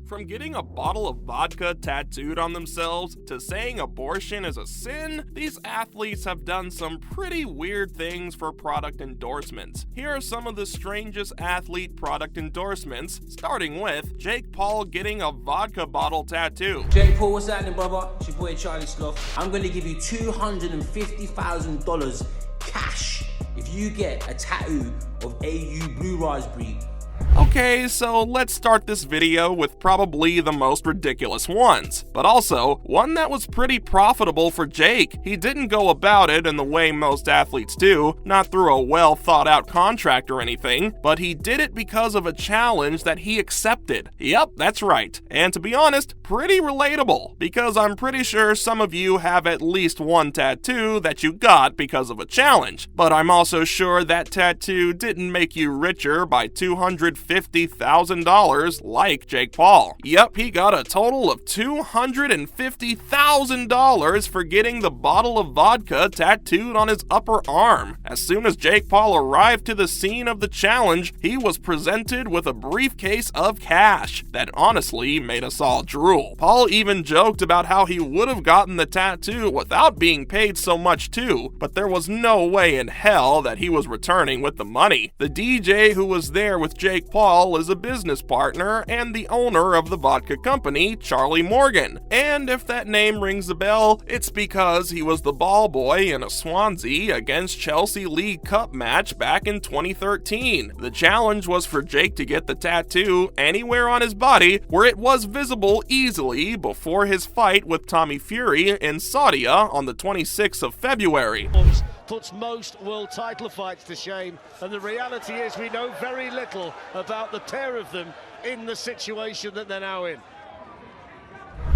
From getting a bottle of vodka tattooed on themselves to saying abortion is a sin, these athletes have done some pretty weird things for product endorsements. Here are some of the strangest athlete product endorsements, starting with Jake Paul getting a vodka bottle tattoo. Jake Paul, what's happening, brother? It's your boy Charlie Sloth. I'm gonna give you $250,000 cash if you get a tattoo of AU Blue Raspberry. Okay, so let's start this video with probably the most ridiculous ones, but also one that was pretty profitable for Jake. He didn't go about it in the way most athletes do, not through a well thought out contract or anything, but he did it because of a challenge that he accepted. Yep, that's right. And to be honest, pretty relatable, because I'm pretty sure some of you have at least one tattoo that you got because of a challenge, but I'm also sure that tattoo didn't make you richer by $250,000 like Jake Paul. Yep, he got a total of $250,000 for getting the bottle of vodka tattooed on his upper arm. As soon as Jake Paul arrived to the scene of the challenge, he was presented with a briefcase of cash that honestly made us all drool. Paul even joked about how he would have gotten the tattoo without being paid so much too, but there was no way in hell that he was returning with the money. The DJ who was there with Jake Paul is a business partner and the owner of the vodka company, Charlie Morgan. And if that name rings a bell, it's because he was the ball boy in a Swansea against Chelsea League Cup match back in 2013. The challenge was for Jake to get the tattoo anywhere on his body where it was visible easily before his fight with Tommy Fury in Saudi on the 26th of February. Puts most world title fights to shame, and the reality is we know very little about the pair of them in the situation that they're now in.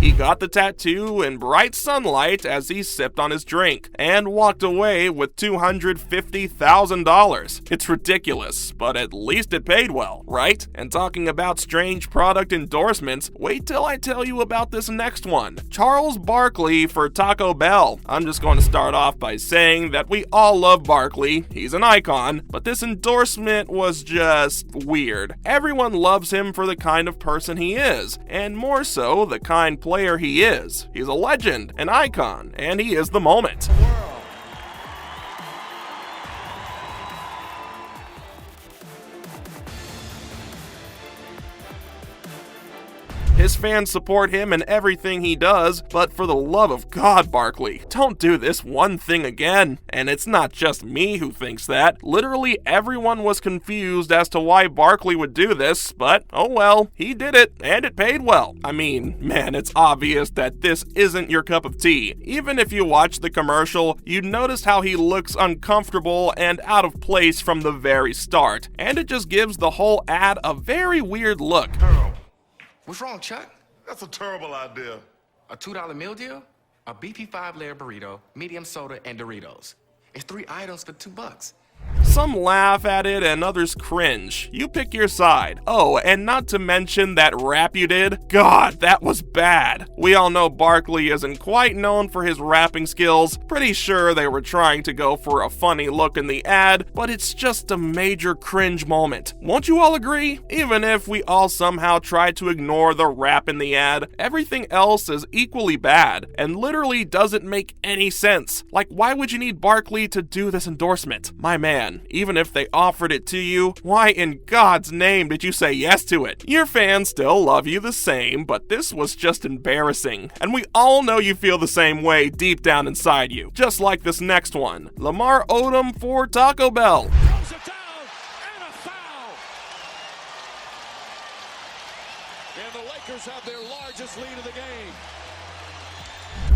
He got the tattoo in bright sunlight as he sipped on his drink, and walked away with $250,000. It's ridiculous, but at least it paid well, right? And talking about strange product endorsements, wait till I tell you about this next one. Charles Barkley for Taco Bell. I'm just going to start off by saying that we all love Barkley, he's an icon, but this endorsement was just weird. Everyone loves him for the kind of person he is, and more so the kind player he is. He's a legend, an icon, and he is the moment. His fans support him in everything he does, but for the love of God, Barkley, don't do this one thing again. And it's not just me who thinks that. Literally everyone was confused as to why Barkley would do this, but oh well, he did it, and it paid well. I mean, man, it's obvious that this isn't your cup of tea. Even if you watch the commercial, you notice how he looks uncomfortable and out of place from the very start, and it just gives the whole ad a very weird look. What's wrong, Chuck? That's a terrible idea. A $2 meal deal? A beefy 5-layer burrito, medium soda, and Doritos. It's 3 items for $2. Some laugh at it and others cringe. You pick your side. Oh, and not to mention that rap you did. God, that was bad. We all know Barkley isn't quite known for his rapping skills. Pretty sure they were trying to go for a funny look in the ad, but it's just a major cringe moment. Won't you all agree? Even if we all somehow try to ignore the rap in the ad, everything else is equally bad and literally doesn't make any sense. Like, why would you need Barkley to do this endorsement? My man, even if they offered it to you, why in God's name did you say yes to it? Your fans still love you the same, but this was just embarrassing. And we all know you feel the same way deep down inside you. Just like this next one. Lamar Odom for Taco Bell. Throws it down, and a foul. And the Lakers have their largest lead of the game.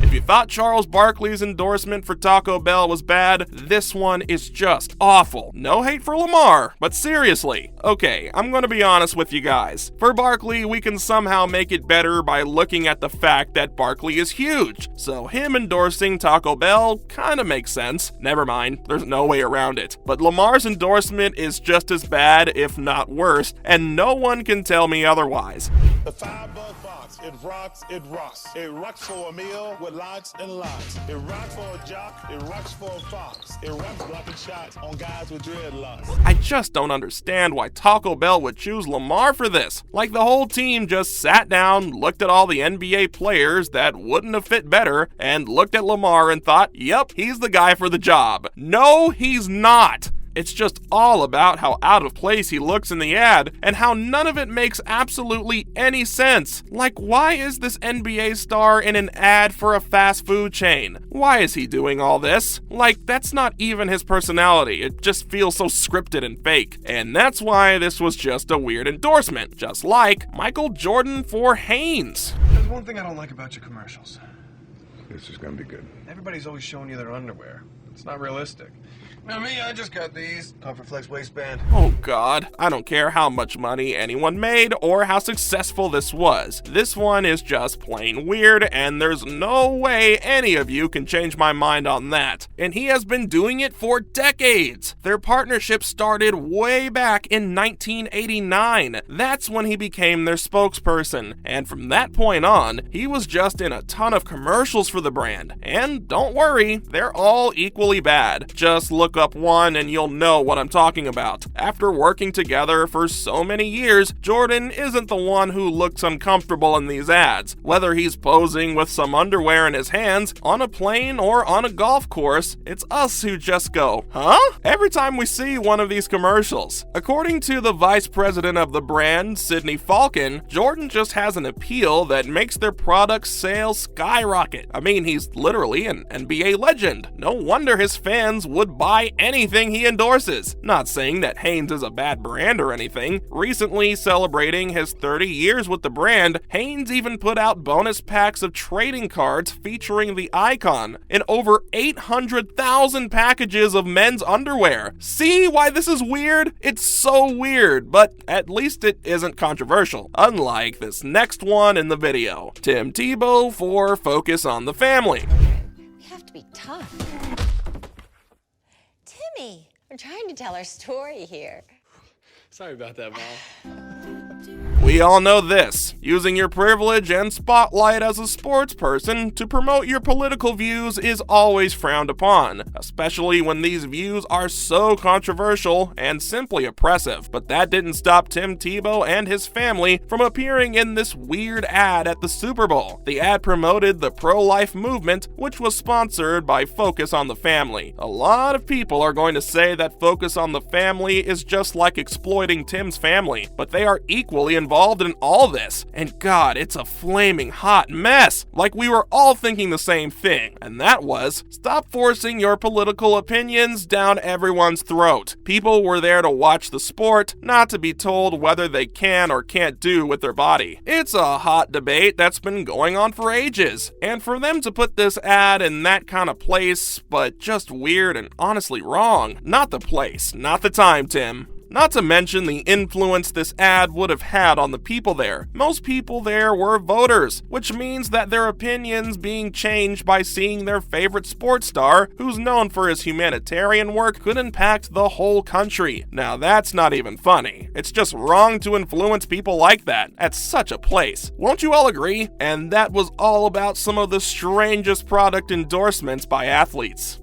If you thought Charles Barkley's endorsement for Taco Bell was bad, this one is just awful. No hate for Lamar, but seriously. Okay, I'm gonna be honest with you guys. For Barkley, we can somehow make it better by looking at the fact that Barkley is huge. So him endorsing Taco Bell kinda makes sense. Never mind, there's no way around it. But Lamar's endorsement is just as bad, if not worse, and no one can tell me otherwise. The $5 box, it rocks, it rocks. It rocks for a meal with lots and lots. It rocks for a jock, it rocks for a fox. It rocks blocking shots on guys with dreadlocks. I just don't understand why Taco Bell would choose Lamar for this. Like the whole team just sat down, looked at all the NBA players that wouldn't have fit better, and looked at Lamar and thought, yep, he's the guy for the job. No, he's not. It's just all about how out of place he looks in the ad, and how none of it makes absolutely any sense. Like, why is this NBA star in an ad for a fast food chain? Why is he doing all this? Like, that's not even his personality. It just feels so scripted and fake. And that's why this was just a weird endorsement, just like Michael Jordan for Hanes. There's one thing I don't like about your commercials. This is gonna be good. Everybody's always showing you their underwear. It's not realistic. Now me, I just got these. Comfort Flex waistband. Oh god, I don't care how much money anyone made or how successful this was. This one is just plain weird, and there's no way any of you can change my mind on that. And he has been doing it for decades. Their partnership started way back in 1989. That's when he became their spokesperson, and from that point on, he was just in a ton of commercials for the brand. And don't worry, they're all equally bad. Just look up one and you'll know what I'm talking about. After working together for so many years, Jordan isn't the one who looks uncomfortable in these ads. Whether he's posing with some underwear in his hands, on a plane, or on a golf course, it's us who just go, huh? Every time we see one of these commercials. According to the vice president of the brand, Sydney Falcon, Jordan just has an appeal that makes their product sales skyrocket. I mean, he's literally an NBA legend. No wonder his fans would buy anything he endorses. Not saying that Hanes is a bad brand or anything. Recently celebrating his 30 years with the brand, Hanes even put out bonus packs of trading cards featuring the icon and over 800,000 packages of men's underwear. See why this is weird? It's so weird, but at least it isn't controversial, unlike this next one in the video. Tim Tebow for Focus on the Family. We have to be tough. Timmy, we're trying to tell our story here. Sorry about that, Mom. We all know this. Using your privilege and spotlight as a sports person to promote your political views is always frowned upon, especially when these views are so controversial and simply oppressive. But that didn't stop Tim Tebow and his family from appearing in this weird ad at the Super Bowl. The ad promoted the pro-life movement, which was sponsored by Focus on the Family. A lot of people are going to say that Focus on the Family is just like exploiting Tim's family, but they are equally involved in all this, and god, it's a flaming hot mess. Like we were all thinking the same thing, and that was, stop forcing your political opinions down everyone's throat. People were there to watch the sport, not to be told whether they can or can't do with their body. It's a hot debate that's been going on for ages, and for them to put this ad in that kind of place, but just weird and honestly wrong. Not the place, not the time, Tim. Not to mention the influence this ad would have had on the people there. Most people there were voters, which means that their opinions being changed by seeing their favorite sports star, who's known for his humanitarian work, could impact the whole country. Now that's not even funny. It's just wrong to influence people like that at such a place. Won't you all agree? And that was all about some of the strangest product endorsements by athletes.